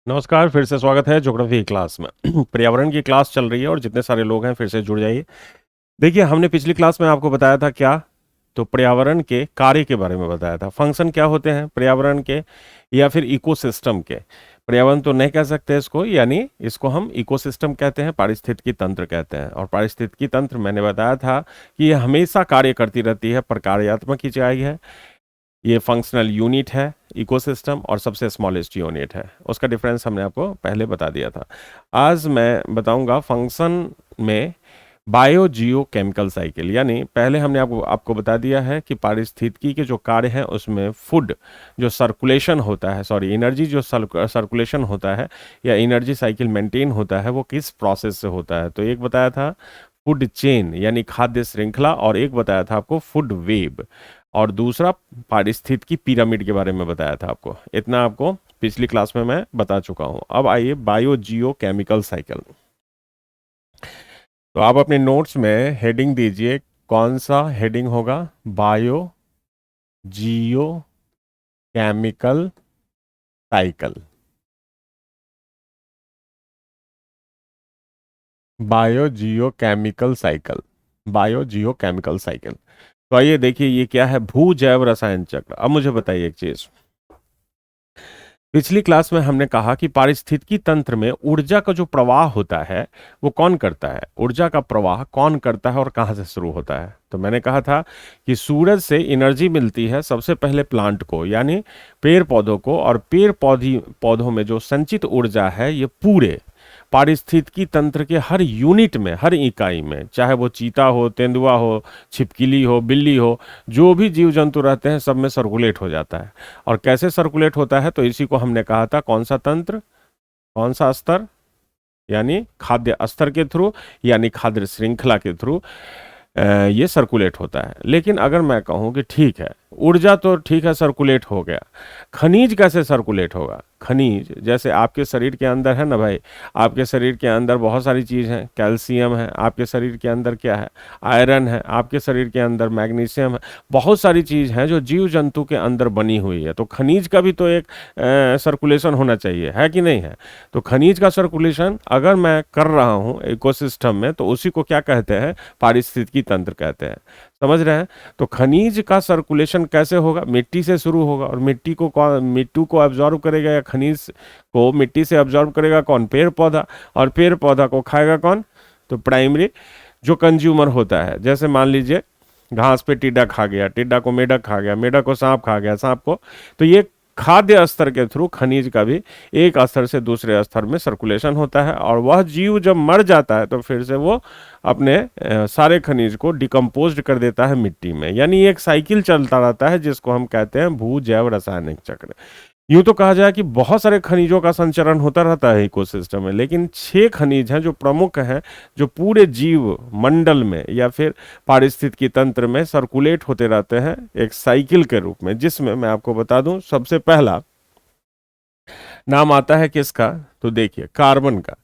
नमस्कार, फिर से स्वागत है ज्योग्राफी क्लास में। पर्यावरण की क्लास चल रही है और जितने सारे लोग हैं फिर से जुड़ जाइए। देखिए, हमने पिछली क्लास में आपको बताया था क्या, तो पर्यावरण के कार्य के बारे में बताया था। फंक्शन क्या होते हैं पर्यावरण के, या फिर इकोसिस्टम के। पर्यावरण तो नहीं कह सकते इसको, यानी इसको हम इकोसिस्टम कहते हैं, पारिस्थितिकी तंत्र कहते हैं। और पारिस्थितिकी तंत्र मैंने बताया था कि ये हमेशा कार्य करती रहती है, प्रकार्यात्मक ही चाहिए है। ये फंक्शनल यूनिट है इकोसिस्टम, और सबसे स्मॉलेस्ट यूनिट है। उसका डिफरेंस हमने आपको पहले बता दिया था। आज मैं बताऊंगा फंक्शन में बायो जियो केमिकल साइकिल। यानी पहले हमने आपको आपको बता दिया है कि पारिस्थितिकी के जो कार्य हैं उसमें फूड जो सर्कुलेशन होता है, सॉरी एनर्जी जो सर्कुलेशन होता है या एनर्जी साइकिल मेंटेन होता है, वो किस प्रोसेस से होता है। तो एक बताया था फूड चेन यानी खाद्य श्रृंखला, और एक बताया था आपको फूड वेब, और दूसरा पारिस्थितिकी पिरामिड के बारे में बताया था आपको। इतना आपको पिछली क्लास में मैं बता चुका हूं। अब आइए बायो जियो केमिकल साइकिल। तो आप अपने नोट्स में हेडिंग दीजिए, कौन सा हेडिंग होगा? बायो जियो केमिकल साइकिल। बायो जियो केमिकल साइकिल, बायो जियो केमिकल साइकिल। तो आइए देखिए ये क्या है, भू जैव रसायन चक्र। अब मुझे बताइए एक चीज, पिछली क्लास में हमने कहा कि पारिस्थितिकी तंत्र में ऊर्जा का जो प्रवाह होता है वो कौन करता है, ऊर्जा का प्रवाह कौन करता है और कहाँ से शुरू होता है। तो मैंने कहा था कि सूरज से एनर्जी मिलती है सबसे पहले प्लांट को, यानी पेड़ पौधों को, और पेड़ पौधों में जो संचित ऊर्जा है ये पूरे पारिस्थितिकी तंत्र के हर यूनिट में, हर इकाई में, चाहे वो चीता हो, तेंदुआ हो, छिपकली हो, बिल्ली हो, जो भी जीव जंतु रहते हैं सब में सर्कुलेट हो जाता है। और कैसे सर्कुलेट होता है, तो इसी को हमने कहा था कौन सा तंत्र, कौन सा स्तर, यानी खाद्य स्तर के थ्रू, यानी खाद्य श्रृंखला के थ्रू ये सर्कुलेट होता है। लेकिन अगर मैं कहूं कि ठीक है ऊर्जा तो ठीक है सर्कुलेट हो गया, खनिज कैसे सर्कुलेट होगा? खनिज जैसे आपके शरीर के अंदर है ना भाई, आपके शरीर के अंदर बहुत सारी चीज़ हैं। कैल्शियम है आपके शरीर के अंदर, क्या है, आयरन है आपके शरीर के अंदर, मैग्नीशियम है, बहुत सारी चीज़ हैं जो जीव जंतु के अंदर बनी हुई है। तो खनिज का भी तो एक सर्कुलेशन होना चाहिए, है कि नहीं है? तो खनिज का सर्कुलेशन अगर मैं कर रहा हूँ इकोसिस्टम में, तो उसी को क्या कहते हैं, पारिस्थितिकी तंत्र कहते हैं। समझ रहे हैं? तो खनिज का सर्कुलेशन कैसे होगा? मिट्टी से शुरू होगा, और मिट्टी को एब्जॉर्ब करेगा, या खनिज को मिट्टी से एब्जॉर्ब करेगा कौन? पेड़ पौधा। और पेड़ पौधा को खाएगा कौन? तो प्राइमरी जो कंज्यूमर होता है, जैसे मान लीजिए घास पे टिड्डा खा गया, टिड्डा को मेढक खा गया, मेढक को सांप खा गया, सांप को, तो ये खाद्य स्तर के थ्रू खनिज का भी एक स्तर से दूसरे स्तर में सर्कुलेशन होता है। और वह जीव जब मर जाता है तो फिर से वो अपने सारे खनिज को डिकम्पोज्ड कर देता है मिट्टी में। यानी एक साइकिल चलता रहता है जिसको हम कहते हैं भू जैव रासायनिक चक्र। यूं तो कहा जाए कि बहुत सारे खनिजों का संचरण होता रहता है इकोसिस्टम में, लेकिन 6 खनिज हैं जो प्रमुख हैं, जो पूरे जीव मंडल में या फिर पारिस्थितिकी तंत्र में सर्कुलेट होते रहते हैं एक साइकिल के रूप में। जिसमें मैं आपको बता दूं सबसे पहला नाम आता है किसका, तो देखिए कार्बन का।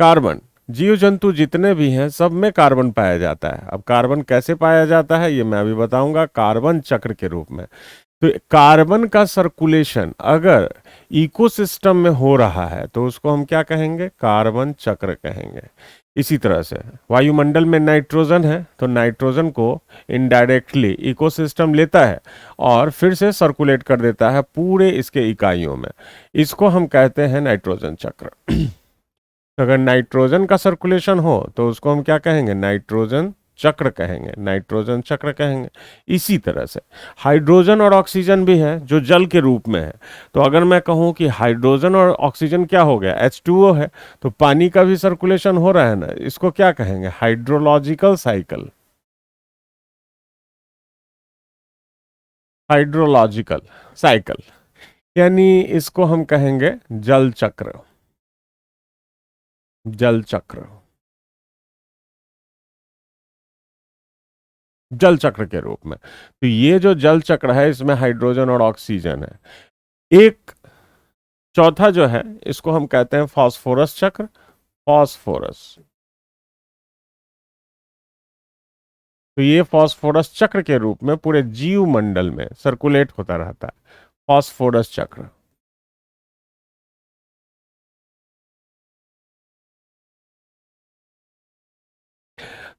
कार्बन, जीव जंतु जितने भी हैं सब में कार्बन पाया जाता है। अब कार्बन कैसे पाया जाता है ये मैं अभी बताऊंगा, कार्बन चक्र के रूप में। तो कार्बन का सर्कुलेशन अगर इकोसिस्टम में हो रहा है तो उसको हम क्या कहेंगे? कार्बन चक्र कहेंगे। इसी तरह से वायुमंडल में नाइट्रोजन है, तो नाइट्रोजन को इनडायरेक्टली इकोसिस्टम लेता है और फिर से सर्कुलेट कर देता है पूरे इसके इकाइयों में। इसको हम कहते हैं नाइट्रोजन चक्र। तो अगर नाइट्रोजन का सर्कुलेशन हो तो उसको हम क्या कहेंगे? नाइट्रोजन चक्र कहेंगे, नाइट्रोजन चक्र कहेंगे। इसी तरह से हाइड्रोजन और ऑक्सीजन भी है जो जल के रूप में है। तो अगर मैं कहूं कि हाइड्रोजन और ऑक्सीजन क्या हो गया, H2O है, तो पानी का भी सर्कुलेशन हो रहा है ना, इसको क्या कहेंगे? Hydrological cycle. हाइड्रोलॉजिकल साइकिल, यानी इसको हम कहेंगे जल चक्र। जल चक्र, जल चक्र के रूप में। तो ये जो जल चक्र है इसमें हाइड्रोजन और ऑक्सीजन है। एक चौथा जो है इसको हम कहते हैं फास्फोरस चक्र। फास्फोरस, तो ये फास्फोरस चक्र के रूप में पूरे जीव मंडल में सर्कुलेट होता रहता है, फास्फोरस चक्र।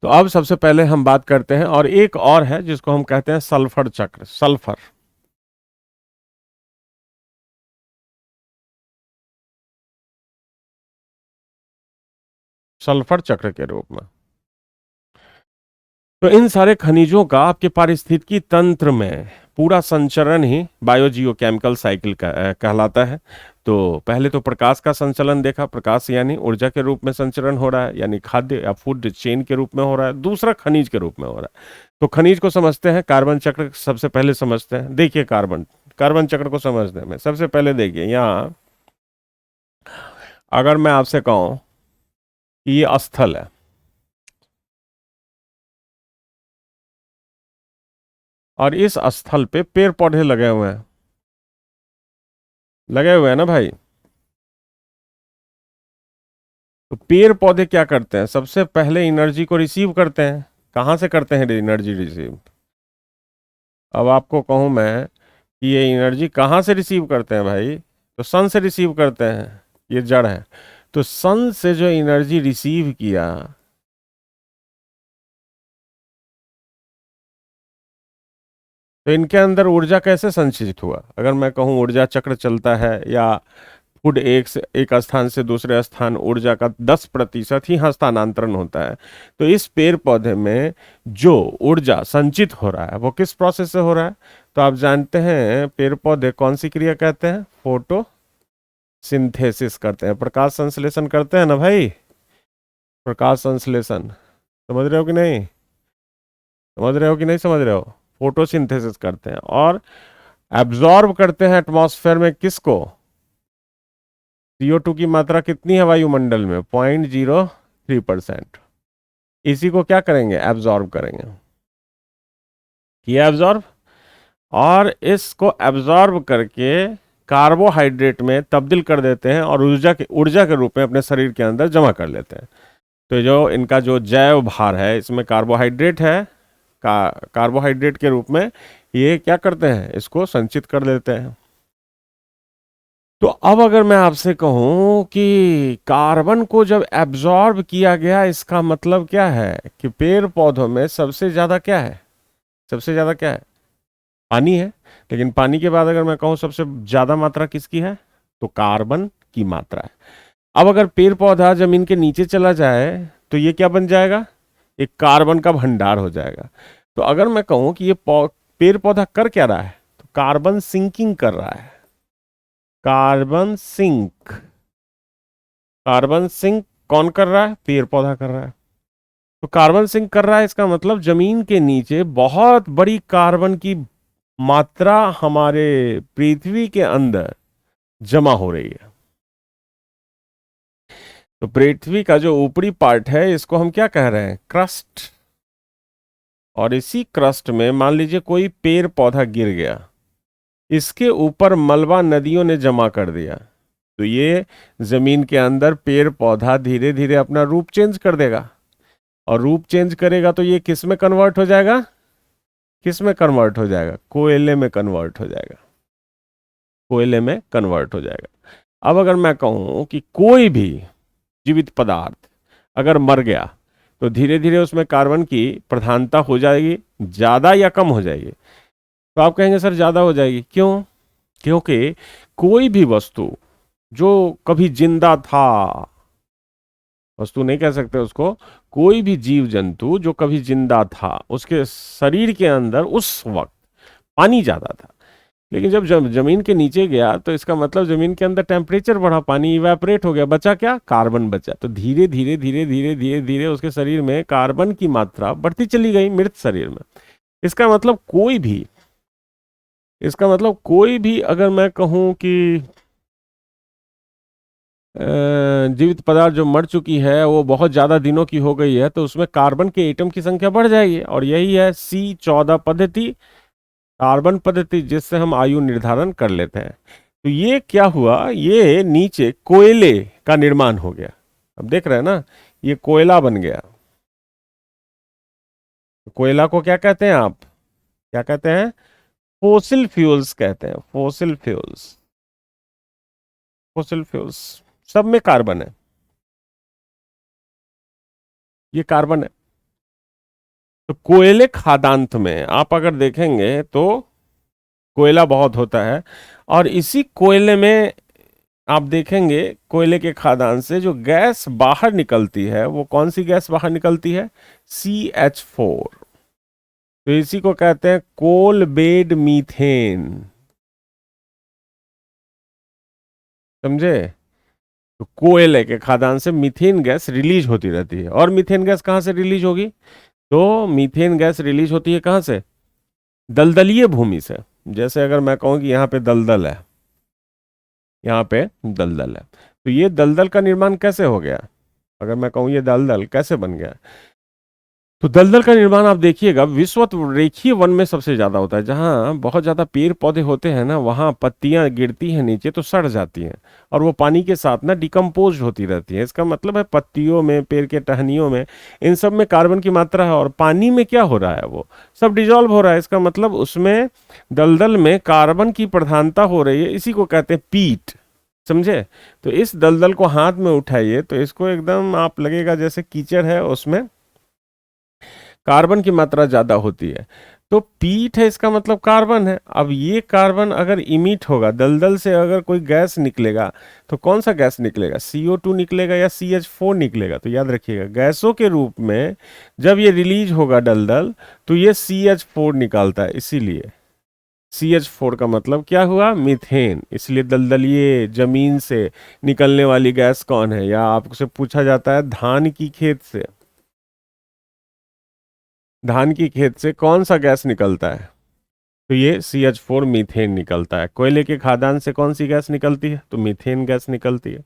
तो अब सबसे पहले हम बात करते हैं, और एक और है जिसको हम कहते हैं सल्फर चक्र। सल्फर सल्फर चक्र के रूप में। तो इन सारे खनिजों का आपके पारिस्थितिकी तंत्र में पूरा संचरण ही बायोजियोकेमिकल साइकिल का कहलाता है। तो पहले तो प्रकाश का संचलन देखा, प्रकाश यानी ऊर्जा के रूप में संचरण हो रहा है, यानी खाद्य या फूड चेन के रूप में हो रहा है। दूसरा खनिज के रूप में हो रहा है। तो खनिज को समझते हैं, कार्बन चक्र सबसे पहले समझते हैं। देखिए कार्बन कार्बन चक्र को समझने में सबसे पहले देखिए यहाँ, अगर मैं आपसे कहूं कि ये स्थल है, और इस स्थल पे पेड़ पौधे लगे हुए हैं, लगे हुए हैं ना भाई। तो पेड़ पौधे क्या करते हैं, सबसे पहले एनर्जी को रिसीव करते हैं। कहाँ से करते हैं एनर्जी रिसीव? अब आपको कहूं मैं कि ये एनर्जी कहाँ से रिसीव करते हैं भाई, तो सन से रिसीव करते हैं। ये जड़ है। तो सन से जो एनर्जी रिसीव किया, तो इनके अंदर ऊर्जा कैसे संचित हुआ? अगर मैं कहूं ऊर्जा चक्र चलता है, या फूड एक स्थान से दूसरे स्थान ऊर्जा का 10% ही हस्तांतरण होता है। तो इस पेड़ पौधे में जो ऊर्जा संचित हो रहा है वो किस प्रोसेस से हो रहा है? तो आप जानते हैं पेड़ पौधे कौन सी क्रिया कहते हैं? फोटो सिंथेसिस करते हैं, प्रकाश संश्लेषण करते हैं ना भाई। प्रकाश संश्लेषण समझ रहे हो कि नहीं? समझ रहे हो कि नहीं समझ रहे हो? फोटोसिंथेसिस करते हैं और एब्जॉर्ब करते हैं एटमॉस्फेयर में किसको? CO2 की मात्रा कितनी है वायुमंडल में? 0.03%। इसी को क्या करेंगे? एब्जॉर्ब करेंगे। किया एब्जॉर्ब, और इसको एब्जॉर्ब करके कार्बोहाइड्रेट में तब्दील कर देते हैं और ऊर्जा के रूप में अपने शरीर के अंदर जमा कर लेते हैं। तो जो इनका जो जैव भार है, इसमें कार्बोहाइड्रेट है, कार्बोहाइड्रेट के रूप में ये क्या करते हैं? इसको संचित कर देते हैं। तो अब अगर मैं आपसे कहूं कि कार्बन को जब एब्जॉर्ब किया गया, इसका मतलब क्या है कि पेड़ पौधों में सबसे ज्यादा क्या है? सबसे ज्यादा क्या है? पानी है। लेकिन पानी के बाद अगर मैं कहूं सबसे ज्यादा मात्रा किसकी है, तो कार्बन की मात्रा है। अब अगर पेड़ पौधा जमीन के नीचे चला जाए तो ये क्या बन जाएगा? एक कार्बन का भंडार हो जाएगा। तो अगर मैं कहूं कि ये पेड़ पौधा कर क्या रहा है, तो कार्बन सिंकिंग कर रहा है। कार्बन सिंक, कार्बन सिंक कौन कर रहा है? पेड़ पौधा कर रहा है। तो कार्बन सिंक कर रहा है, इसका मतलब जमीन के नीचे बहुत बड़ी कार्बन की मात्रा हमारे पृथ्वी के अंदर जमा हो रही है। तो पृथ्वी का जो ऊपरी पार्ट है, इसको हम क्या कह रहे हैं? क्रस्ट। और इसी क्रस्ट में मान लीजिए कोई पेड़ पौधा गिर गया, इसके ऊपर मलबा नदियों ने जमा कर दिया, तो ये जमीन के अंदर पेड़ पौधा धीरे धीरे अपना रूप चेंज कर देगा। और रूप चेंज करेगा तो ये किस में कन्वर्ट हो जाएगा? किस में कन्वर्ट हो जाएगा? कोयले में कन्वर्ट हो जाएगा। कोयले में कन्वर्ट हो जाएगा। अब अगर मैं कहूं कि कोई भी जीवित पदार्थ अगर मर गया, तो धीरे धीरे उसमें कार्बन की प्रधानता हो जाएगी, ज्यादा या कम हो जाएगी? तो आप कहेंगे सर ज्यादा हो जाएगी, क्यों? क्योंकि कोई भी वस्तु जो कभी जिंदा था, वस्तु नहीं कह सकते उसको, कोई भी जीव जंतु जो कभी जिंदा था, उसके शरीर के अंदर उस वक्त पानी ज्यादा था। लेकिन जब जमीन के नीचे गया, तो इसका मतलब जमीन के अंदर टेम्परेचर बढ़ा, पानी इवेपोरेट हो गया, बचा क्या? कार्बन बचा। तो धीरे धीरे धीरे धीरे धीरे धीरे उसके शरीर में कार्बन की मात्रा बढ़ती चली गई, मृत शरीर में। इसका मतलब कोई भी, इसका मतलब कोई भी अगर मैं कहूं कि जीवित पदार्थ जो मर चुकी है वो बहुत ज्यादा दिनों की हो गई है, तो उसमें कार्बन के एटम की संख्या बढ़ जाएगी। और यही है C14 पद्धति, कार्बन पद्धति, जिससे हम आयु निर्धारण कर लेते हैं। तो ये क्या हुआ, ये नीचे कोयले का निर्माण हो गया। अब देख रहे हैं ना, ये कोयला बन गया। कोयला को क्या कहते हैं आप? क्या कहते हैं? फोसिल फ्यूल्स कहते हैं। फोसिल फ्यूल्स, फोसिल फ्यूल्स, सब में कार्बन है। ये कार्बन है। तो कोयले खादांत में आप अगर देखेंगे तो कोयला बहुत होता है, और इसी कोयले में आप देखेंगे कोयले के खादान से जो गैस बाहर निकलती है वो कौन सी गैस बाहर निकलती है? CH4। तो इसी को कहते हैं कोल बेड मीथेन। समझे? तो कोयले के खादान से मीथेन गैस रिलीज होती रहती है। और मीथेन गैस कहां से रिलीज होगी? तो मीथेन गैस रिलीज होती है कहां से? दलदलीय भूमि से। जैसे अगर मैं कहूं कि यहाँ पे दलदल है, यहाँ पे दलदल है, तो ये दलदल का निर्माण कैसे हो गया? अगर मैं कहूं ये दलदल कैसे बन गया, तो दलदल का निर्माण आप देखिएगा विश्ववत रेखीय वन में सबसे ज्यादा होता है। जहां बहुत ज्यादा पेड़ पौधे होते हैं ना, वहां पत्तियां गिरती हैं नीचे तो सड़ जाती हैं, और वो पानी के साथ ना डिकम्पोज होती रहती है। इसका मतलब है पत्तियों में, पेड़ के टहनियों में, इन सब में कार्बन की मात्रा है, और पानी में क्या हो रहा है? वो सब डिजॉल्व हो रहा है। इसका मतलब उसमें दलदल में कार्बन की प्रधानता हो रही है। इसी को कहते हैं पीट। समझे? तो इस दलदल को हाथ में उठाइए तो इसको एकदम आप लगेगा जैसे कीचड़ है, उसमें कार्बन की मात्रा ज्यादा होती है। तो पीठ है, इसका मतलब कार्बन है। अब ये कार्बन अगर इमिट होगा, दलदल से अगर कोई गैस निकलेगा तो कौन सा गैस निकलेगा? CO2 निकलेगा या CH4 निकलेगा? तो याद रखिएगा गैसों के रूप में जब ये रिलीज होगा दलदल, तो ये CH4 निकालता है। इसीलिए CH4 का मतलब क्या हुआ? मीथेन। इसलिए दलदलीय जमीन से निकलने वाली गैस कौन है? या आपसे पूछा जाता है धान की खेत से, धान की खेत से कौन सा गैस निकलता है? तो ये CH4 मीथेन निकलता है। कोयले के खादान से कौन सी गैस निकलती है? तो मीथेन गैस निकलती है।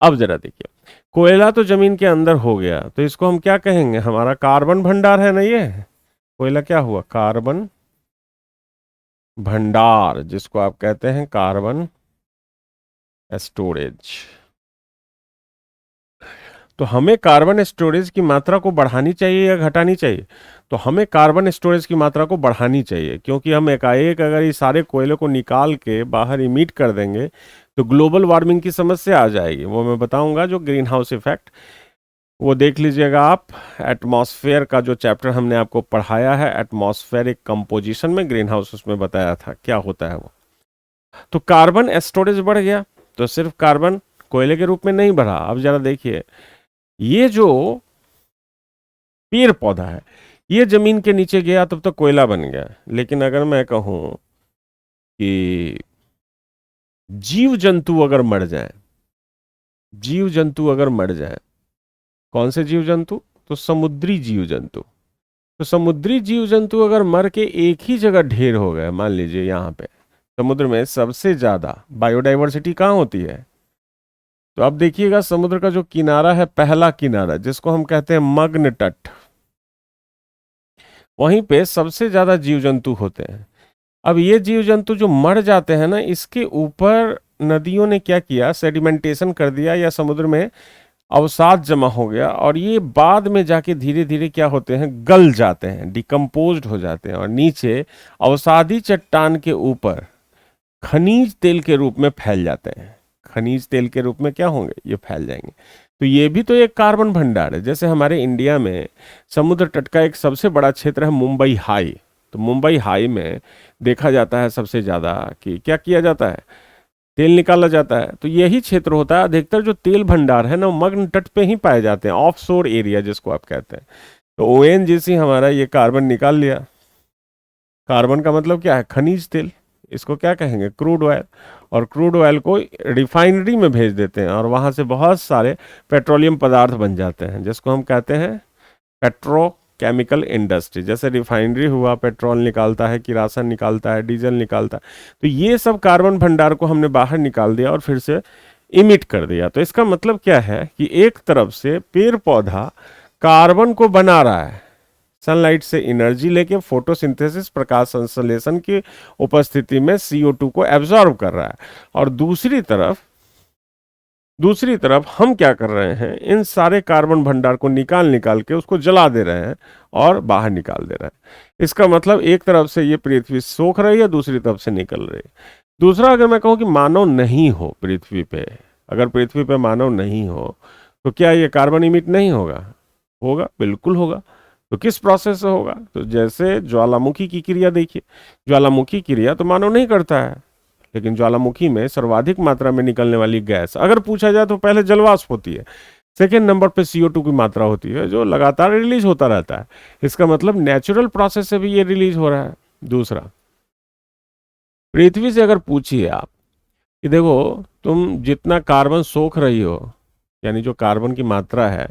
अब जरा देखिए, कोयला तो जमीन के अंदर हो गया, तो इसको हम क्या कहेंगे? हमारा कार्बन भंडार है ना ये। कोयला क्या हुआ? कार्बन भंडार, जिसको आप कहते हैं कार्बन स्टोरेज। तो हमें कार्बन स्टोरेज की मात्रा को बढ़ानी चाहिए या घटानी चाहिए? तो हमें कार्बन स्टोरेज की मात्रा को बढ़ानी चाहिए, क्योंकि हम एकाएक अगर ये सारे कोयले को निकाल के बाहर इमिट कर देंगे तो ग्लोबल वार्मिंग की समस्या आ जाएगी। वो मैं बताऊंगा, जो ग्रीन हाउस इफेक्ट, वो देख लीजिएगा आप। एटमॉस्फेयर का जो चैप्टर हमने आपको पढ़ाया है, एटमॉस्फेरिक कंपोजिशन में, ग्रीन हाउस, उसमें बताया था क्या होता है वो। तो कार्बन स्टोरेज बढ़ गया, तो सिर्फ कार्बन कोयले के रूप में नहीं बढ़ा। अब जरा देखिए, ये जो पेड़ पौधा है ये जमीन के नीचे गया तब तो कोयला बन गया। लेकिन अगर मैं कहूं कि जीव जंतु अगर मर जाए, जीव जंतु अगर मर जाए, कौन से जीव जंतु? तो समुद्री जीव जंतु। तो समुद्री जीव जंतु अगर मर के एक ही जगह ढेर हो गए, मान लीजिए यहाँ पे समुद्र में सबसे ज्यादा बायोडाइवर्सिटी कहाँ होती है? तो अब देखिएगा समुद्र का जो किनारा है, पहला किनारा जिसको हम कहते हैं मग्न तट, वहीं पे सबसे ज्यादा जीव जंतु होते हैं। अब ये जीव जंतु जो मर जाते हैं ना, इसके ऊपर नदियों ने क्या किया? सेडिमेंटेशन कर दिया, या समुद्र में अवसाद जमा हो गया, और ये बाद में जाके धीरे धीरे क्या होते हैं? गल जाते हैं, डिकम्पोज्ड हो जाते हैं, और नीचे अवसादी चट्टान के ऊपर खनिज तेल के रूप में फैल जाते हैं। खनिज तेल के रूप में क्या होंगे? ये फैल जाएंगे। तो ये भी तो एक कार्बन भंडार है। जैसे हमारे इंडिया में समुद्र तट का एक सबसे बड़ा क्षेत्र है मुंबई हाई। तो मुंबई हाई में देखा जाता है सबसे ज्यादा कि क्या किया जाता है? तेल निकाला जाता है। तो यही क्षेत्र होता है, अधिकतर जो तेल भंडार है ना, वो मग्न तट पे ही पाए जाते हैं, ऑफ शोर एरिया जिसको आप कहते हैं। तो ONGC हमारा ये कार्बन निकाल लिया। कार्बन का मतलब क्या है? खनिज तेल। इसको क्या कहेंगे? Crude oil. और क्रूड ऑयल को रिफाइनरी में भेज देते हैं, और वहां से बहुत सारे पेट्रोलियम पदार्थ बन जाते हैं, जिसको हम कहते हैं पेट्रोकेमिकल इंडस्ट्री। जैसे रिफाइनरी हुआ, पेट्रोल निकालता है, किरासन निकालता है, डीजल निकालता है। तो ये सब कार्बन भंडार को हमने बाहर निकाल दिया और फिर से इमिट कर दिया। तो इसका मतलब क्या है कि एक तरफ से पेड़ पौधा कार्बन को बना रहा है, सनलाइट से एनर्जी लेके, फोटोसिंथेसिस, प्रकाश संश्लेषण की उपस्थिति में CO2 को एब्जॉर्ब कर रहा है, और दूसरी तरफ हम क्या कर रहे हैं? इन सारे कार्बन भंडार को निकाल निकाल के उसको जला दे रहे हैं और बाहर निकाल दे रहे हैं। इसका मतलब एक तरफ से ये पृथ्वी सोख रही है, दूसरी तरफ से निकल रही है। दूसरा, अगर मैं कहूं कि मानव नहीं हो पृथ्वी पे, अगर पृथ्वी पे मानव नहीं हो तो क्या ये कार्बन इमिट नहीं होगा? होगा, बिल्कुल होगा। तो किस प्रोसेस से होगा? तो जैसे ज्वालामुखी की क्रिया देखिए, ज्वालामुखी क्रिया तो मानव नहीं करता है, लेकिन ज्वालामुखी में सर्वाधिक मात्रा में निकलने वाली गैस अगर पूछा जाए तो पहले जलवाष्प होती है, सेकेंड नंबर पे CO2 की मात्रा होती है जो लगातार रिलीज होता रहता है। इसका मतलब नेचुरल प्रोसेस से भी ये रिलीज हो रहा है। दूसरा, पृथ्वी से अगर पूछिए आप कि देखो तुम जितना कार्बन सोख रही हो, यानी जो कार्बन की मात्रा है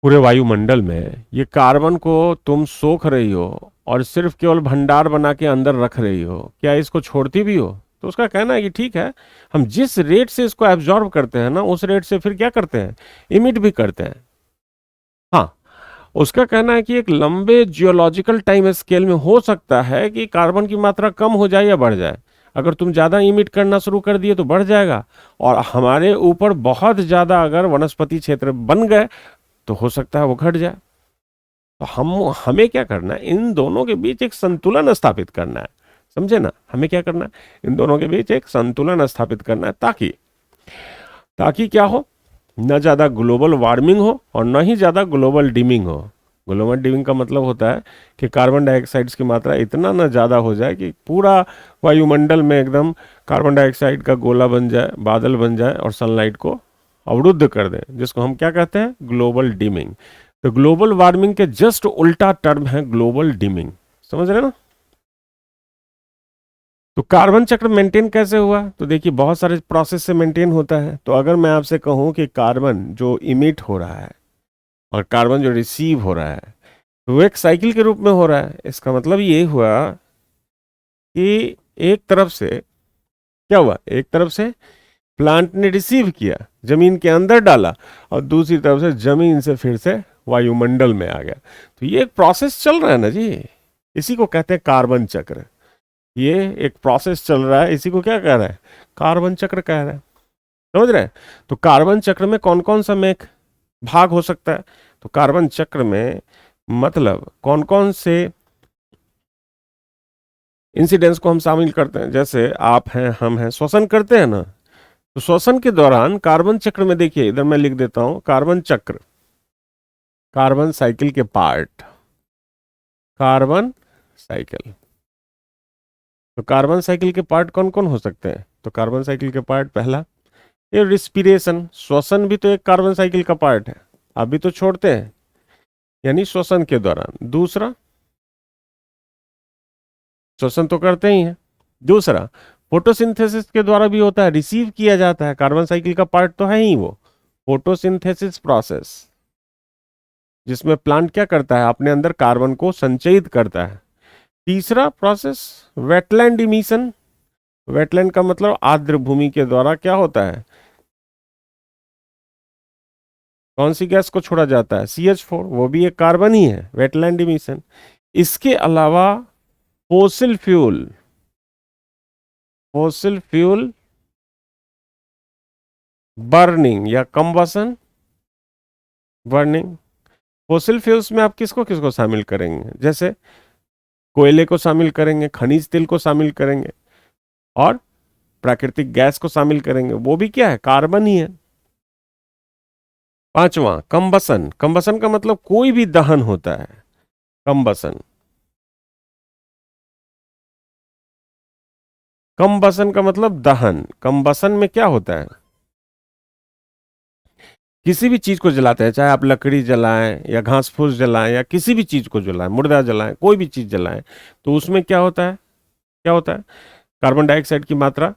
पूरे वायुमंडल में, ये कार्बन को तुम सोख रही हो और सिर्फ केवल भंडार बना के अंदर रख रही हो, क्या इसको छोड़ती भी हो? तो उसका कहना है कि ठीक है, हम जिस रेट से इसको एब्जॉर्ब करते हैं ना, उस रेट से फिर क्या करते हैं, इमिट भी करते हैं। हाँ, उसका कहना है कि एक लंबे जियोलॉजिकल टाइम स्केल में हो सकता है कि कार्बन की मात्रा कम हो जाए या बढ़ जाए। अगर तुम ज्यादा इमिट करना शुरू कर दिए तो बढ़ जाएगा, और हमारे ऊपर बहुत ज्यादा अगर वनस्पति क्षेत्र बन गए तो हो सकता है वो घट जाए। तो हमें क्या करना है, इन दोनों के बीच एक संतुलन स्थापित करना है। समझे ना, हमें क्या करना है, इन दोनों के बीच एक संतुलन स्थापित करना है, ताकि ताकि क्या हो, न ज्यादा ग्लोबल वार्मिंग हो और न ही ज्यादा ग्लोबल डिमिंग हो। ग्लोबल डिमिंग का मतलब होता है कि कार्बन डाइऑक्साइड की मात्रा इतना न ज्यादा हो जाए कि पूरा वायुमंडल में एकदम कार्बन डाइऑक्साइड का गोला बन जाए, बादल बन जाए और सनलाइट को अवरुद्ध कर दे, जिसको हम क्या कहते हैं, ग्लोबल डिमिंग। तो ग्लोबल वार्मिंग के जस्ट उल्टा टर्म है ग्लोबल डिमिंग। समझ रहे ना? तो कार्बन चक्र मेंटेन कैसे हुआ? तो देखिए बहुत सारे प्रोसेस से मेंटेन होता है। तो अगर मैं आपसे कहूं कि कार्बन जो इमिट हो रहा है और कार्बन जो रिसीव हो रहा है, तो वो एक साइकिल के रूप में हो रहा है। इसका मतलब ये हुआ कि एक तरफ से क्या हुआ, एक तरफ से प्लांट ने रिसीव किया, जमीन के अंदर डाला, और दूसरी तरफ से जमीन से फिर से वायुमंडल में आ गया। तो ये एक प्रोसेस चल रहा है ना जी, इसी को कहते हैं कार्बन चक्र। ये एक प्रोसेस चल रहा है, इसी को क्या कह रहा है, कार्बन चक्र कह रहा है। समझ रहे हैं? तो कार्बन चक्र में कौन कौन सा में भाग हो सकता है? तो कार्बन चक्र में मतलब कौन कौन से इंसिडेंट्स को हम शामिल करते हैं? जैसे आप हैं, हम हैं, श्वसन करते हैं ना, तो श्वसन के दौरान कार्बन चक्र में देखिए, इधर मैं लिख देता हूं कार्बन चक्र, कार्बन साइकिल के पार्ट, कार्बन साइकिल। तो कार्बन साइकिल के पार्ट कौन कौन हो सकते हैं? तो कार्बन साइकिल के पार्ट, पहला ये रिस्पिरेशन, श्वसन भी तो एक कार्बन साइकिल का पार्ट है, आप भी तो छोड़ते हैं, यानी श्वसन के दौरान। दूसरा, श्वसन तो करते ही हैं। दूसरा, फोटोसिंथेसिस के द्वारा भी होता है, रिसीव किया जाता है, कार्बन साइकिल का पार्ट तो है ही वो, फोटोसिंथेसिस प्रोसेस, जिसमें प्लांट क्या करता है, अपने अंदर कार्बन को संचयित करता है। तीसरा प्रोसेस, वेटलैंड इमिशन, वेटलैंड का मतलब आर्द्र भूमि के द्वारा क्या होता है, कौन सी गैस को छोड़ा जाता है, CH4, वो भी एक कार्बन ही है, वेटलैंड इमिशन। इसके अलावा fossil fuel, fossil fuel burning या कंबसन, बर्निंग। फोसिल फ्यूल्स में आप किसको किसको शामिल करेंगे? जैसे कोयले को शामिल करेंगे, खनिज तेल को शामिल करेंगे, और प्राकृतिक गैस को शामिल करेंगे, वो भी क्या है, कार्बन ही है। पांचवा, कंबसन, कंबसन का मतलब कोई भी दहन होता है, कंबसन। कंबसन का मतलब दहन, कंबसन में क्या होता है, किसी भी चीज को जलाते हैं, चाहे आप लकड़ी जलाएं या घास फूस जलाएं या किसी भी चीज को जलाएं, मुर्दा जलाएं, कोई भी चीज जलाएं, तो उसमें क्या होता है, क्या होता है, कार्बन डाइऑक्साइड की मात्रा।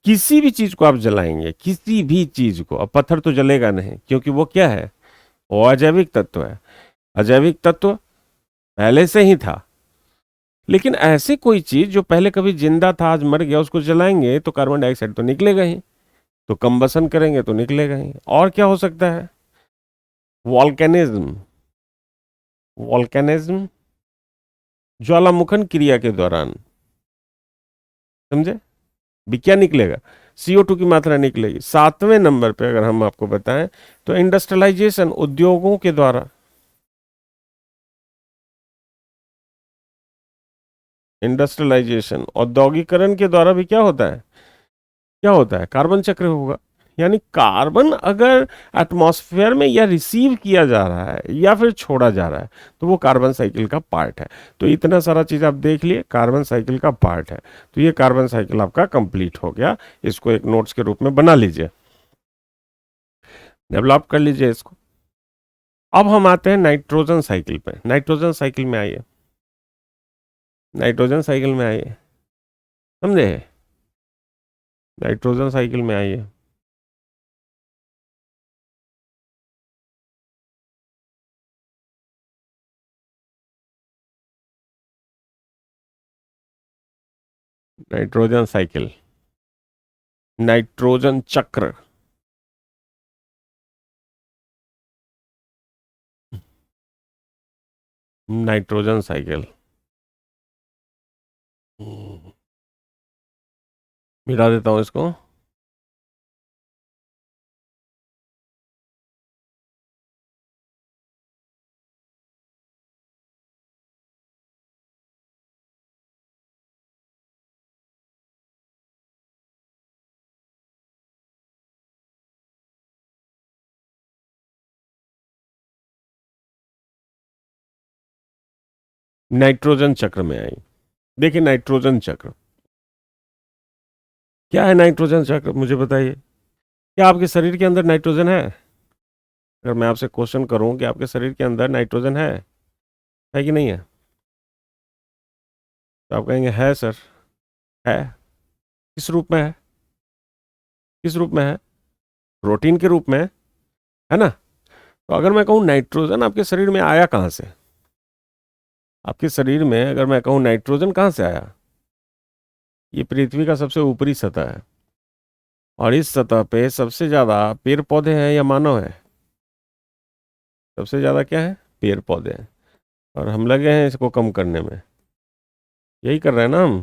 किसी भी चीज को आप जलाएंगे, किसी भी चीज को, अब पत्थर तो जलेगा नहीं क्योंकि वो क्या है, वो अजैविक तत्व है। अजैविक तत्व पहले से ही था, लेकिन ऐसी कोई चीज जो पहले कभी जिंदा था आज मर गया, उसको जलाएंगे तो कार्बन डाइऑक्साइड तो निकलेगा ही, तो कंबसन करेंगे तो निकलेगा ही। और क्या हो सकता है, वॉल्केनिज्म, वॉल्केनिज्म ज्वालामुखन क्रिया के दौरान, समझे, भी क्या निकलेगा, CO2 की मात्रा निकलेगी। सातवें नंबर पे अगर हम आपको बताएं तो इंडस्ट्रियलाइजेशन, उद्योगों के द्वारा, इंडस्ट्रियलाइजेशन औद्योगिकरण के द्वारा भी क्या होता है, क्या होता है, कार्बन चक्र होगा। यानी कार्बन अगर एटमॉस्फेयर में या रिसीव किया जा रहा है या फिर छोड़ा जा रहा है तो वो कार्बन साइकिल का पार्ट है। तो इतना सारा चीज आप देख लिए, कार्बन साइकिल का पार्ट है। तो ये कार्बन साइकिल आपका कंप्लीट हो गया। इसको एक नोट्स के रूप में बना लीजिए, डेवलप कर लीजिए इसको। अब हम आते हैं नाइट्रोजन साइकिल पे। नाइट्रोजन साइकिल में आइए, नाइट्रोजन साइकिल में आइए, समझे? नाइट्रोजन साइकिल में आइए। नाइट्रोजन साइकिल, नाइट्रोजन चक्र। नाइट्रोजन साइकिल मिटा देता हूं इसको। नाइट्रोजन चक्र में आई। देखिए नाइट्रोजन चक्र क्या है? नाइट्रोजन चक्र मुझे बताइए, क्या आपके शरीर के अंदर नाइट्रोजन है? अगर मैं आपसे क्वेश्चन करूं कि आपके शरीर के अंदर नाइट्रोजन है कि नहीं है, तो आप कहेंगे है सर। है। किस रूप में है? किस रूप में है? प्रोटीन के रूप में है ना? तो अगर मैं कहूं नाइट्रोजन आपके शरीर में आया कहां से, आपके शरीर में अगर मैं कहूं नाइट्रोजन कहां से आया, ये पृथ्वी का सबसे ऊपरी सतह है और इस सतह पे सबसे ज्यादा पेड़ पौधे हैं या मानव है? सबसे ज्यादा क्या है? पेड़ पौधे हैं। और हम लगे हैं इसको कम करने में, यही कर रहे हैं ना हम।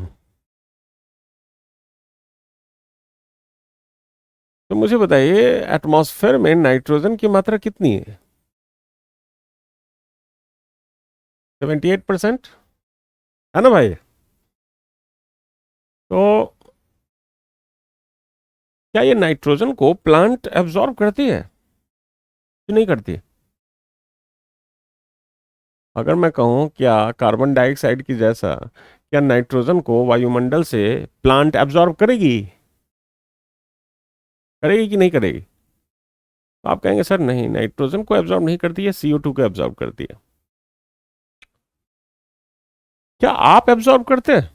तो मुझे बताइए एटमॉस्फेयर में नाइट्रोजन की मात्रा कितनी है? 78% है ना भाई? तो क्या ये नाइट्रोजन को प्लांट एब्जॉर्ब करती है कि नहीं करती? अगर मैं कहूं क्या कार्बन डाइऑक्साइड की जैसा क्या नाइट्रोजन को वायुमंडल से प्लांट एब्जॉर्ब करेगी? करेगी कि नहीं करेगी? तो आप कहेंगे सर नहीं, नाइट्रोजन को एब्जॉर्ब नहीं करती है, CO2 को एब्जॉर्ब करती है। क्या आप एब्जॉर्ब करते हैं?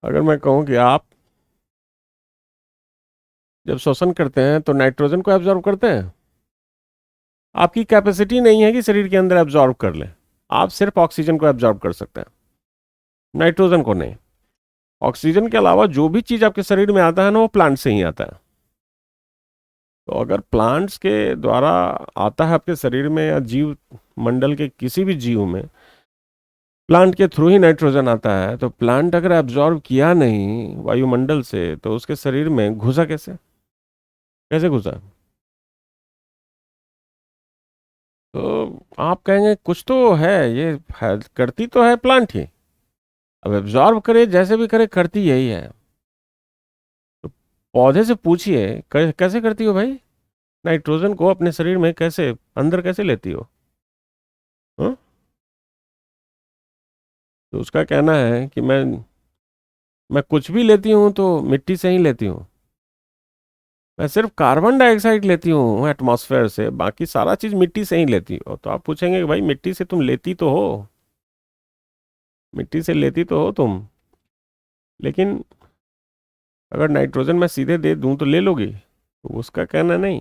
अगर मैं कहूं कि आप जब श्वसन करते हैं तो नाइट्रोजन को एब्जॉर्ब करते हैं? आपकी कैपेसिटी नहीं है कि शरीर के अंदर एब्जॉर्ब कर ले। आप सिर्फ ऑक्सीजन को एब्जॉर्ब कर सकते हैं, नाइट्रोजन को नहीं। ऑक्सीजन के अलावा जो भी चीज आपके शरीर में आता है ना वो प्लांट से ही आता है। तो अगर प्लांट्स के द्वारा आता है आपके शरीर में या जीव मंडल के किसी भी जीव में प्लांट के थ्रू ही नाइट्रोजन आता है, तो प्लांट अगर एब्जॉर्ब किया नहीं वायुमंडल से तो उसके शरीर में घुसा कैसे? कैसे घुसा? तो आप कहेंगे कुछ तो है, ये करती तो है प्लांट ही। अब एब्जॉर्ब करे जैसे भी करे, करती यही है। तो पौधे से पूछिए कैसे करती हो भाई, नाइट्रोजन को अपने शरीर में कैसे अंदर कैसे लेती हो? हाँ? तो उसका कहना है कि मैं कुछ भी लेती हूँ तो मिट्टी से ही लेती हूँ। मैं सिर्फ कार्बन डाइऑक्साइड लेती हूँ एटमॉस्फेयर से, बाकी सारा चीज मिट्टी से ही लेती हो। तो आप पूछेंगे कि भाई मिट्टी से तुम लेती तो हो, मिट्टी से लेती तो हो तुम, लेकिन अगर नाइट्रोजन मैं सीधे दे दूं तो ले लोगी? तो उसका कहना नहीं,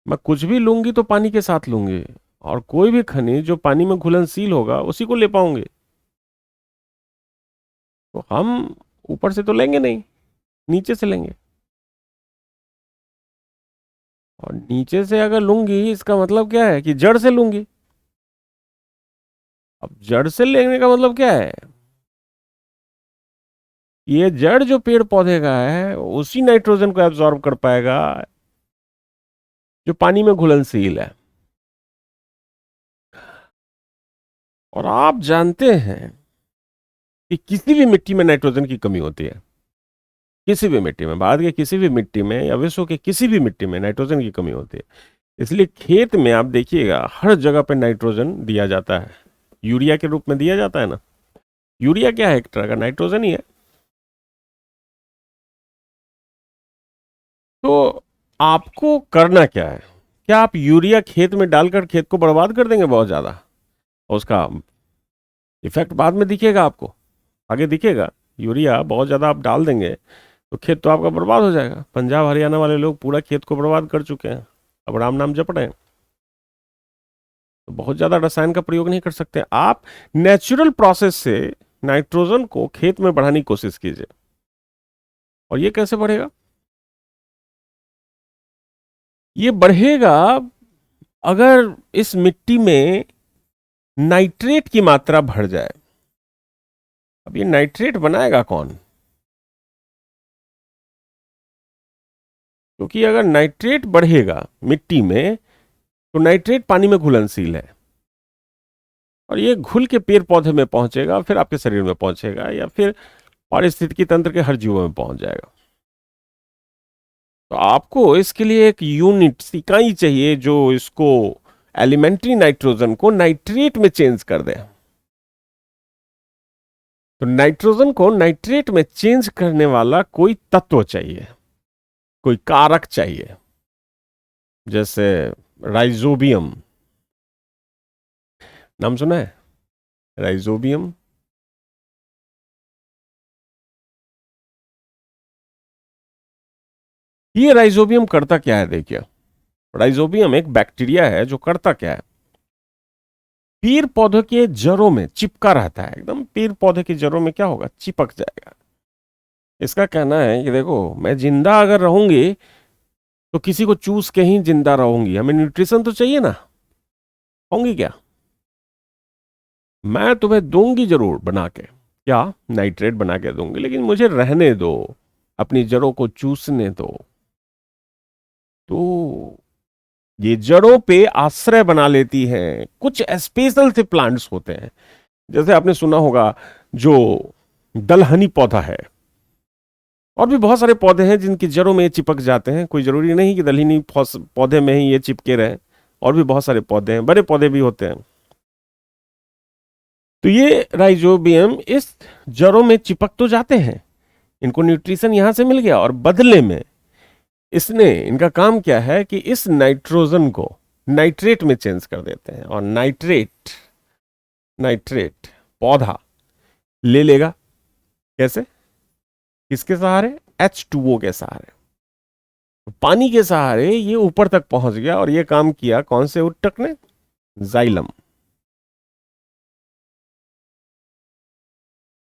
मैं कुछ भी लूंगी तो पानी के साथ लूंगी, और कोई भी खनिज जो पानी में घुलनशील होगा उसी को ले पाऊंगे। तो हम ऊपर से तो लेंगे नहीं, नीचे से लेंगे। और नीचे से अगर लूंगी इसका मतलब क्या है कि जड़ से लूंगी। अब जड़ से लेने का मतलब क्या है? ये जड़ जो पेड़ पौधे का है उसी नाइट्रोजन को एब्जॉर्ब कर पाएगा जो पानी में घुलनशील है। और आप जानते हैं कि किसी भी मिट्टी में नाइट्रोजन की कमी होती है। किसी भी मिट्टी में, भारत के किसी भी मिट्टी में या विश्व के किसी भी मिट्टी में नाइट्रोजन की कमी होती है। इसलिए खेत में आप देखिएगा हर जगह पे नाइट्रोजन दिया जाता है, यूरिया के रूप में दिया जाता है ना। यूरिया क्या है? एक तरह का नाइट्रोजन ही है। तो आपको करना क्या है? क्या आप यूरिया खेत में डालकर खेत को बर्बाद कर देंगे बहुत ज्यादा? उसका इफेक्ट बाद में दिखेगा, आपको आगे दिखेगा। यूरिया बहुत ज्यादा आप डाल देंगे तो खेत तो आपका बर्बाद हो जाएगा। पंजाब हरियाणा वाले लोग पूरा खेत को बर्बाद कर चुके हैं, अब राम नाम जप रहे हैं। तो बहुत ज्यादा रसायन का प्रयोग नहीं कर सकते आप। नेचुरल प्रोसेस से नाइट्रोजन को खेत में बढ़ाने की कोशिश कीजिए। और ये कैसे बढ़ेगा? ये बढ़ेगा अगर इस मिट्टी में नाइट्रेट की मात्रा बढ़ जाए। अब ये नाइट्रेट बनाएगा कौन? क्योंकि अगर नाइट्रेट बढ़ेगा मिट्टी में तो नाइट्रेट पानी में घुलनशील है, और ये घुल के पेड़ पौधे में पहुंचेगा, फिर आपके शरीर में पहुंचेगा, या फिर पारिस्थितिकी तंत्र के हर जीवों में पहुंच जाएगा। तो आपको इसके लिए एक यूनिट, इकाई चाहिए जो इसको, एलिमेंट्री नाइट्रोजन को नाइट्रेट में चेंज कर दे। तो नाइट्रोजन को नाइट्रेट में चेंज करने वाला कोई तत्व चाहिए, कोई कारक चाहिए, जैसे राइजोबियम। नाम सुना है राइजोबियम? ये राइजोबियम करता क्या है? देखिए, राइजोबियम एक बैक्टीरिया है जो करता क्या है, पेड़ पौधे के जड़ों में चिपका रहता है। एकदम पेड़ पौधे की जड़ों में क्या होगा? चिपक जाएगा। इसका कहना है कि देखो, मैं जिंदा अगर रहूंगी तो किसी को चूस के ही जिंदा रहूंगी, हमें न्यूट्रिशन तो चाहिए ना। होंगी क्या? मैं तुम्हें दूंगी जरूर बना के, क्या नाइट्रेट बना के दूंगी, लेकिन मुझे रहने दो, अपनी जड़ों को चूसने दो। तो ये जड़ों पे आश्रय बना लेती हैं। कुछ स्पेशल से प्लांट्स होते हैं, जैसे आपने सुना होगा जो दलहनी पौधा है, और भी बहुत सारे पौधे हैं जिनकी जड़ों में ये चिपक जाते हैं। कोई जरूरी नहीं कि दलहनी पौधे में ही ये चिपके रहे, और भी बहुत सारे पौधे हैं, बड़े पौधे भी होते हैं। तो ये राइजोबियम इस जड़ों में चिपक तो जाते हैं, इनको न्यूट्रिशन यहां से मिल गया, और बदले में इसने, इनका काम क्या है कि इस नाइट्रोजन को नाइट्रेट में चेंज कर देते हैं। और नाइट्रेट नाइट्रेट पौधा ले लेगा कैसे? किसके सहारे? H2O के सहारे। पानी के सहारे ये ऊपर तक पहुंच गया, और ये काम किया कौन से ऊतक ने? जाइलम।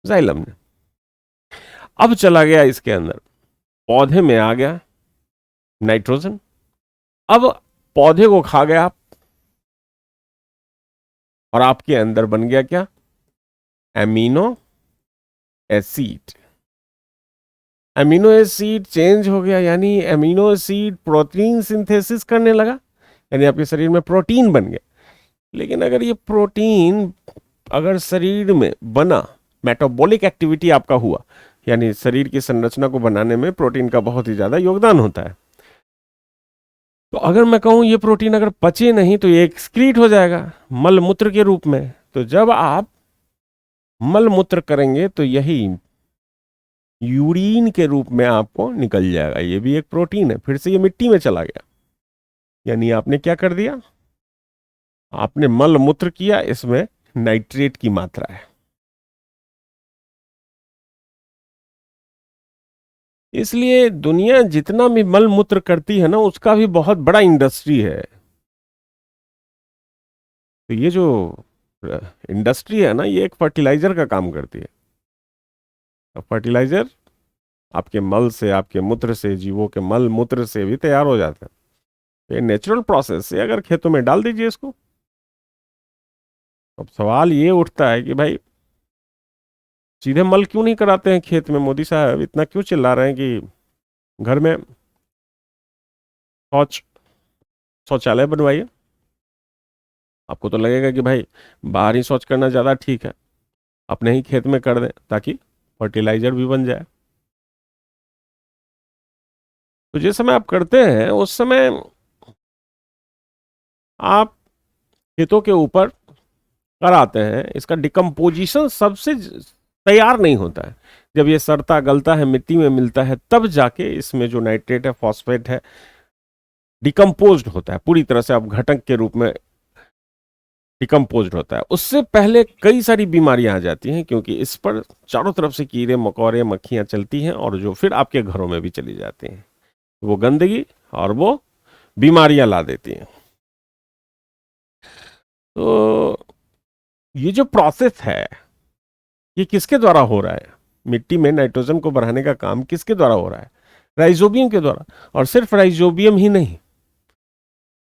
जाइलम ने। अब चला गया इसके अंदर, पौधे में आ गया नाइट्रोजन। अब पौधे को खा गया आप, और आपके अंदर बन गया क्या? Amino acid. Amino acid change हो गया, यानी एमिनो एसिड प्रोटीन सिंथेसिस करने लगा, यानी आपके शरीर में प्रोटीन बन गया। लेकिन अगर ये प्रोटीन अगर शरीर में बना, मेटाबॉलिक एक्टिविटी आपका हुआ, यानी शरीर की संरचना को बनाने में प्रोटीन का बहुत ही ज्यादा योगदान होता है। तो अगर मैं कहूं ये प्रोटीन अगर पचे नहीं तो ये एक्सक्रीट हो जाएगा मल मूत्र के रूप में। तो जब आप मल मूत्र करेंगे तो यही यूरिन के रूप में आपको निकल जाएगा। ये भी एक प्रोटीन है, फिर से ये मिट्टी में चला गया। यानी आपने क्या कर दिया? आपने मल मूत्र किया, इसमें नाइट्रेट की मात्रा है। इसलिए दुनिया जितना भी मल मूत्र करती है ना, उसका भी बहुत बड़ा इंडस्ट्री है। तो ये जो इंडस्ट्री है ना, ये एक फर्टिलाइजर का काम करती है। फर्टिलाइजर आपके मल से, आपके मूत्र से, जीवों के मल मूत्र से भी तैयार हो जाता है। ये नेचुरल प्रोसेस से अगर खेतों में डाल दीजिए इसको। अब सवाल ये उठता है कि भाई सीधे मल क्यों नहीं कराते हैं खेत में? मोदी साहब इतना क्यों चिल्ला रहे हैं कि घर में शौचालय बनवाइए? आपको तो लगेगा कि भाई बाहर ही शौच करना ज्यादा ठीक है, अपने ही खेत में कर दें ताकि फर्टिलाइजर भी बन जाए। तो जिस समय आप करते हैं उस समय आप खेतों के ऊपर कराते हैं, इसका डिकम्पोजिशन सबसे तैयार नहीं होता है। जब ये सड़ता गलता है, मिट्टी में मिलता है, तब जाके इसमें जो नाइट्रेट है, फॉस्फेट है, डिकम्पोज्ड होता है पूरी तरह से, अब घटक के रूप में डिकम्पोज्ड होता है। उससे पहले कई सारी बीमारियां आ जाती हैं, क्योंकि इस पर चारों तरफ से कीड़े मकोड़े मक्खियां चलती हैं, और जो फिर आपके घरों में भी चली जाती हैं, वो गंदगी और वो बीमारियां ला देती हैं। तो ये जो प्रोसेस है, ये किसके द्वारा हो रहा है? मिट्टी में नाइट्रोजन को बढ़ाने का काम किसके द्वारा हो रहा है? राइजोबियम के द्वारा। और सिर्फ राइजोबियम ही नहीं,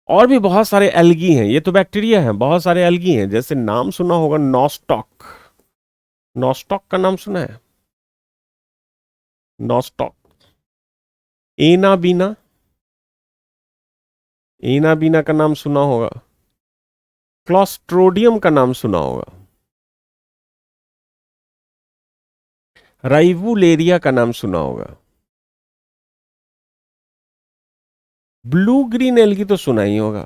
और भी बहुत सारे एल्गी हैं। ये तो बैक्टीरिया हैं, बहुत सारे एल्गी हैं। जैसे नाम सुना होगा नॉस्टॉक, नॉस्टॉक का नाम सुना है? नॉस्टॉक, एनाबीना, एनाबीना का नाम सुना होगा। क्लॉस्ट्रोडियम का नाम सुना होगा। राइवुलेरिया का नाम सुना होगा। ब्लू ग्रीन एल्गी तो सुना ही होगा।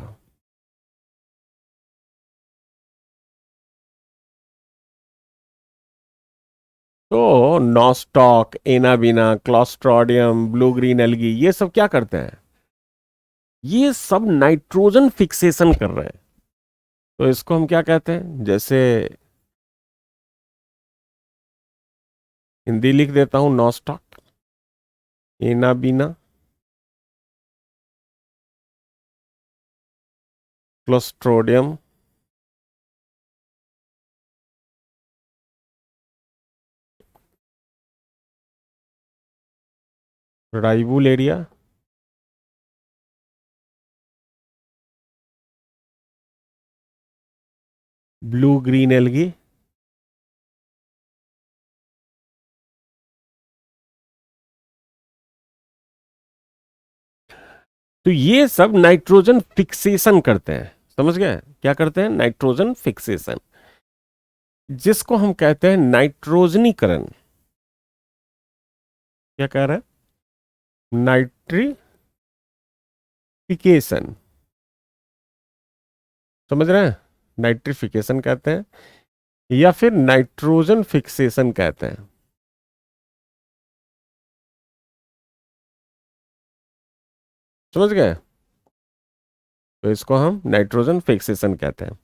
तो Nostoc, Anabaena, Clostridium, blue green algae, ये सब क्या करते हैं? ये सब नाइट्रोजन फिक्सेशन कर रहे हैं। तो इसको हम क्या कहते हैं? जैसे हिंदी लिख देता हूं, Nostoc, Anabaena, Clostridium, Rivularia, blue green algae, तो ये सब नाइट्रोजन फिक्सेशन करते हैं। समझ गए? क्या करते हैं? नाइट्रोजन फिक्सेशन, जिसको हम कहते हैं नाइट्रोजनीकरण। क्या कह रहे हैं? नाइट्रिफिकेशन। समझ रहे हैं? नाइट्रिफिकेशन कहते हैं, या फिर नाइट्रोजन फिक्सेशन कहते हैं। समझ गए? तो इसको हम नाइट्रोजन फिक्सेशन कहते हैं।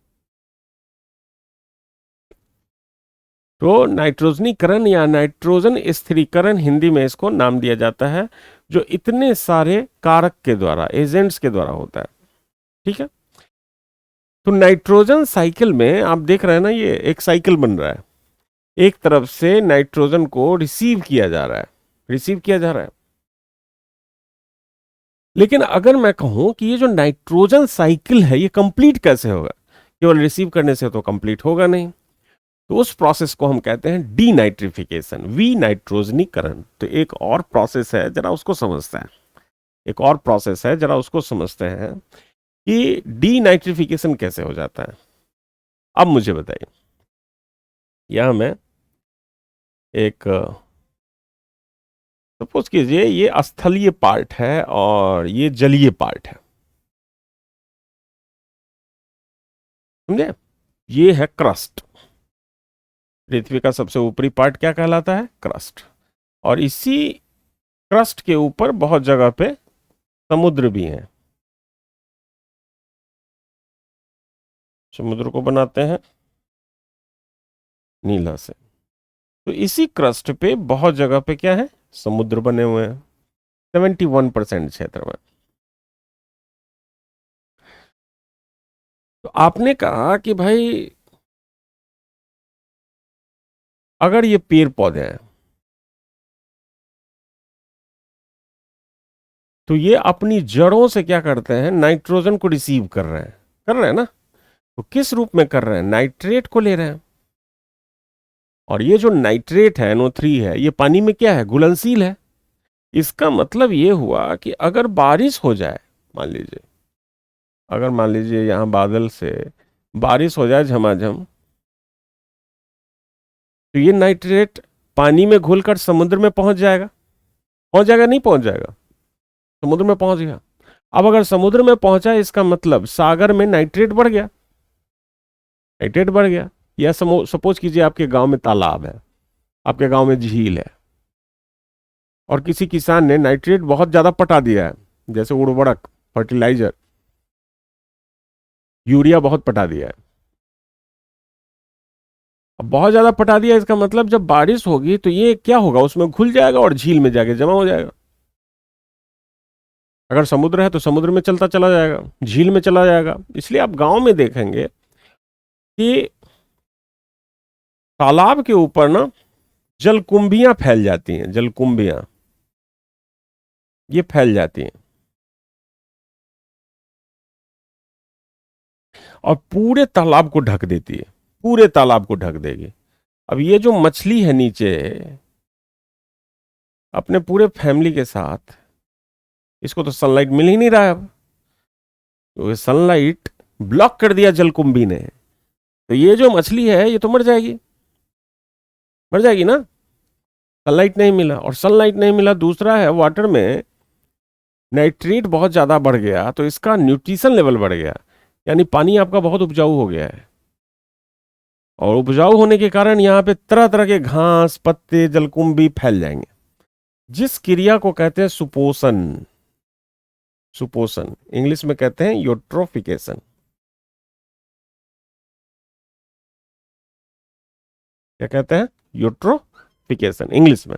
तो नाइट्रोजनीकरण या नाइट्रोजन स्थिरीकरण, हिंदी में इसको नाम दिया जाता है, जो इतने सारे कारक के द्वारा, एजेंट्स के द्वारा होता है। ठीक है? तो नाइट्रोजन साइकिल में आप देख रहे हैं ना, ये एक साइकिल बन रहा है। एक तरफ से नाइट्रोजन को रिसीव किया जा रहा है, रिसीव किया जा रहा है। लेकिन अगर मैं कहूं कि ये जो नाइट्रोजन साइकिल है, ये कंप्लीट कैसे होगा? केवल रिसीव करने से तो कंप्लीट होगा नहीं। तो उस प्रोसेस को हम कहते हैं डीनाइट्रिफिकेशन, वी नाइट्रोजनीकरण। तो एक और प्रोसेस है, जरा उसको समझते हैं। एक और प्रोसेस है, जरा उसको समझते हैं कि डीनाइट्रिफिकेशन कैसे हो जाता है। अब मुझे बताइए, यहां मैं एक सपोज कीजिए, ये स्थलीय पार्ट है और ये जलीय पार्ट है। समझे? ये है क्रस्ट। पृथ्वी का सबसे ऊपरी पार्ट क्या कहलाता है? क्रस्ट। और इसी क्रस्ट के ऊपर बहुत जगह पे समुद्र भी हैं। समुद्र को बनाते हैं नीला से। तो इसी क्रस्ट पे बहुत जगह पे क्या है? समुद्र बने हुए हैं, 71% क्षेत्र में। तो आपने कहा कि भाई अगर ये पेड़ पौधे हैं, तो ये अपनी जड़ों से क्या करते हैं? नाइट्रोजन को रिसीव कर रहे हैं, कर रहे हैं ना? तो किस रूप में कर रहे हैं? नाइट्रेट को ले रहे हैं। और ये जो नाइट्रेट है, NO3 है, ये पानी में क्या है? घुलनशील है। इसका मतलब ये हुआ कि अगर बारिश हो जाए, मान लीजिए, अगर मान लीजिए यहां बादल से बारिश हो जाए झमाझम, तो ये नाइट्रेट पानी में घुलकर समुद्र में पहुंच जाएगा। पहुंच जाएगा, नहीं पहुंच जाएगा? समुद्र में पहुंच गया। अब अगर समुद्र में पहुंचा, इसका मतलब सागर में नाइट्रेट बढ़ गया, नाइट्रेट बढ़ गया। या सपोज कीजिए आपके गांव में तालाब है, आपके गांव में झील है, और किसी किसान ने नाइट्रेट बहुत ज्यादा पटा दिया है, जैसे उर्वरक, फर्टिलाइजर, यूरिया बहुत पटा दिया है। अब बहुत ज्यादा पटा दिया, इसका मतलब जब बारिश होगी तो ये क्या होगा, उसमें घुल जाएगा और झील में जाके जमा हो जाएगा। अगर समुद्र है तो समुद्र में चलता चला जाएगा, झील में चला जाएगा। इसलिए आप गांव में देखेंगे कि तालाब के ऊपर ना जलकुंभियां फैल जाती हैं, जलकुंभियां ये फैल जाती हैं और पूरे तालाब को ढक देती है, पूरे तालाब को ढक देगी। अब ये जो मछली है नीचे, अपने पूरे फैमिली के साथ, इसको तो सनलाइट मिल ही नहीं रहा है। अब तो ये सनलाइट ब्लॉक कर दिया जलकुंभी ने, तो ये जो मछली है ये तो मर जाएगी, मर जाएगी ना। सनलाइट नहीं मिला, और सनलाइट नहीं मिला, दूसरा है वाटर में नाइट्रेट बहुत ज्यादा बढ़ गया, तो इसका न्यूट्रिशन लेवल बढ़ गया, यानी पानी आपका बहुत उपजाऊ हो गया है। और उपजाऊ होने के कारण यहाँ पे तरह तरह के घास, पत्ते, जलकुंभी फैल जाएंगे, जिस क्रिया को कहते हैं सुपोषण। सुपोषण इंग्लिश में कहते हैं यूट्रोफिकेशन। क्या कहते हैं? यूट्रोफिकेशन इंग्लिश में।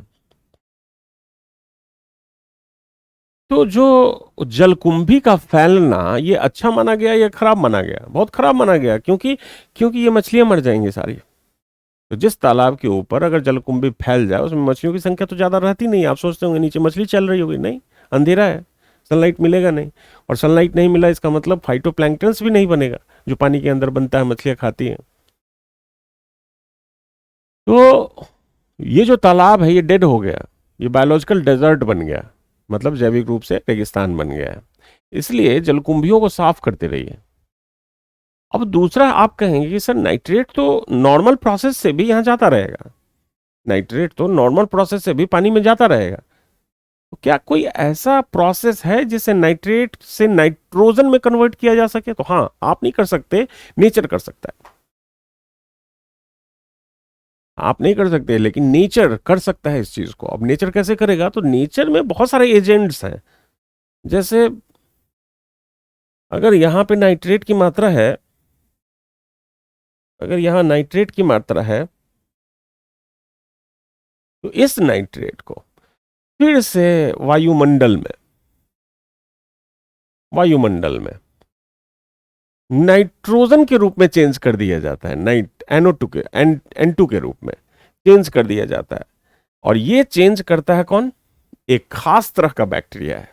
तो जो जलकुंभी का फैलना, ये अच्छा माना गया या खराब माना गया? बहुत खराब माना गया, क्योंकि क्योंकि ये मछलियां मर जाएंगी सारी। तो जिस तालाब के ऊपर अगर जलकुंभी फैल जाए, उसमें मछलियों की संख्या तो ज्यादा रहती नहीं। आप सोचते होंगे नीचे मछली चल रही होगी, नहीं, अंधेरा है, सनलाइट मिलेगा नहीं। और सनलाइट नहीं मिला, इसका मतलब फाइटोप्लैंक्टन्स भी नहीं बनेगा, जो पानी के अंदर बनता है, मछलियां खाती हैं। तो ये जो तालाब है ये डेड हो गया, ये बायोलॉजिकल डेजर्ट बन गया, मतलब जैविक रूप से रेगिस्तान बन गया है। इसलिए जलकुंभियों को साफ करते रहिए। अब दूसरा आप कहेंगे कि सर नाइट्रेट तो नॉर्मल प्रोसेस से भी यहां जाता रहेगा, नाइट्रेट तो नॉर्मल प्रोसेस से भी पानी में जाता रहेगा, तो क्या कोई ऐसा प्रोसेस है जिसे नाइट्रेट से नाइट्रोजन में कन्वर्ट किया जा सके? तो हाँ, आप नहीं कर सकते, नेचर कर सकता है। आप नहीं कर सकते, लेकिन नेचर कर सकता है इस चीज को। अब नेचर कैसे करेगा? तो नेचर में बहुत सारे एजेंट्स हैं। जैसे अगर यहां पे नाइट्रेट की मात्रा है, अगर यहां नाइट्रेट की मात्रा है, तो इस नाइट्रेट को फिर से वायुमंडल में, वायुमंडल में नाइट्रोजन के रूप में चेंज कर दिया जाता है। नाइट NO2 के N2 के रूप में चेंज कर दिया जाता है। और ये चेंज करता है कौन? एक खास तरह का बैक्टीरिया है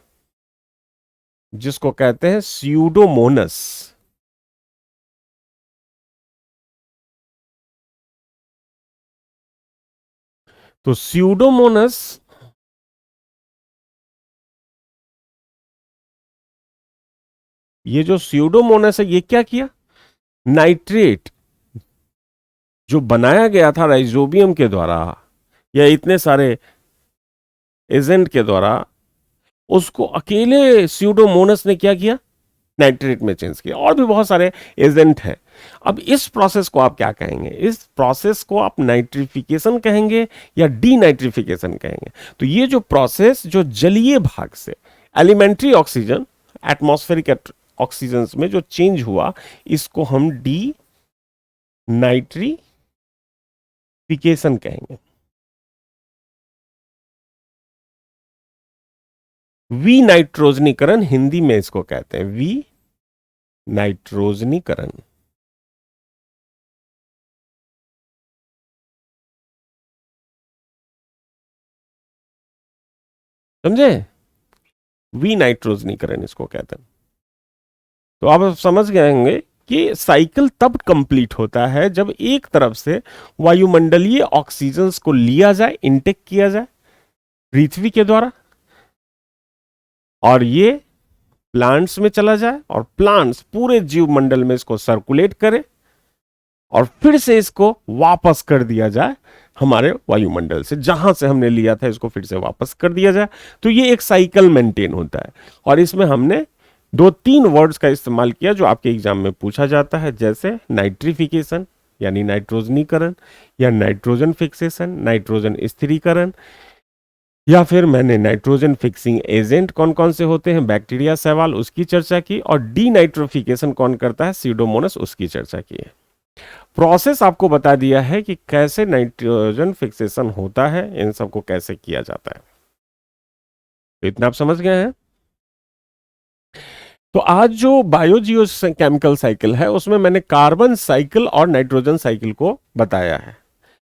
जिसको कहते हैं स्यूडोमोनस। तो स्यूडोमोनस, ये जो स्यूडोमोनस है, ये क्या किया? नाइट्रेट जो बनाया गया था राइजोबियम के द्वारा या इतने सारे एजेंट के द्वारा, उसको अकेले स्यूडोमोनस ने क्या किया? नाइट्रेट में चेंज किया। और भी बहुत सारे एजेंट हैं। अब इस प्रोसेस को आप क्या कहेंगे? इस प्रोसेस को आप नाइट्रिफिकेशन कहेंगे या डीनाइट्रिफिकेशन कहेंगे? तो ये जो प्रोसेस जो जलीय भाग से एलिमेंट्री ऑक्सीजन, एटमॉस्फेरिक ऑक्सीजन में जो चेंज हुआ, इसको हम डी नाइट्रिफिकेशन कहेंगे। विनाइट्रोजनीकरण हिंदी में इसको कहते हैं, विनाइट्रोजनीकरण। समझे? विनाइट्रोजनीकरण इसको कहते हैं। तो आप समझ गए होंगे कि साइकिल तब कंप्लीट होता है जब एक तरफ से वायुमंडलीय ऑक्सीजन को लिया जाए, इनटेक किया जाए पृथ्वी के द्वारा, और ये प्लांट्स में चला जाए, और प्लांट्स पूरे जीव मंडल में इसको सर्कुलेट करे, और फिर से इसको वापस कर दिया जाए हमारे वायुमंडल से, जहां से हमने लिया था इसको फिर से वापस कर दिया जाए। तो ये एक साइकिल मेंटेन होता है, और इसमें हमने दो तीन वर्ड्स का इस्तेमाल किया जो आपके एग्जाम में पूछा जाता है, जैसे नाइट्रिफिकेशन यानी नाइट्रोजनीकरण, या नाइट्रोजन फिक्सेशन नाइट्रोजन स्थिरीकरण, या फिर मैंने नाइट्रोजन फिक्सिंग एजेंट कौन कौन से होते हैं, बैक्टीरिया, शैवाल, उसकी चर्चा की, और डीनाइट्रोफिकेशन कौन करता है, सीडोमोनास, उसकी चर्चा की है। प्रोसेस आपको बता दिया है कि कैसे नाइट्रोजन फिक्सेशन होता है, इन सबको कैसे किया जाता है। तो इतना आप समझ गए हैं। तो आज जो बायोजियो केमिकल साइकिल है उसमें मैंने कार्बन साइकिल और नाइट्रोजन साइकिल को बताया है।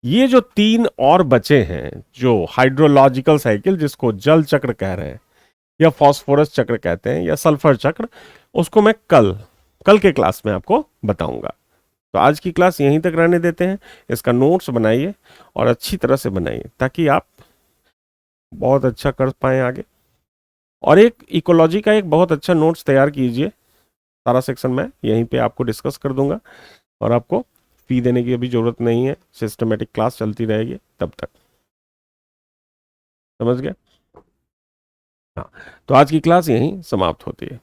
ये जो तीन और बचे हैं, जो हाइड्रोलॉजिकल साइकिल जिसको जल चक्र कह रहे हैं, या फास्फोरस चक्र कहते हैं, या सल्फर चक्र, उसको मैं कल कल के क्लास में आपको बताऊंगा। तो आज की क्लास यहीं तक रहने देते हैं। इसका नोट्स बनाइए और अच्छी तरह से बनाइए ताकि आप बहुत अच्छा कर पाए आगे। और एक इकोलॉजी का एक बहुत अच्छा नोट्स तैयार कीजिए, सारा सेक्शन मैं यहीं पे आपको डिस्कस कर दूंगा, और आपको फी देने की अभी जरूरत नहीं है, सिस्टमेटिक क्लास चलती रहेगी तब तक। समझ गए? हाँ, तो आज की क्लास यहीं समाप्त होती है।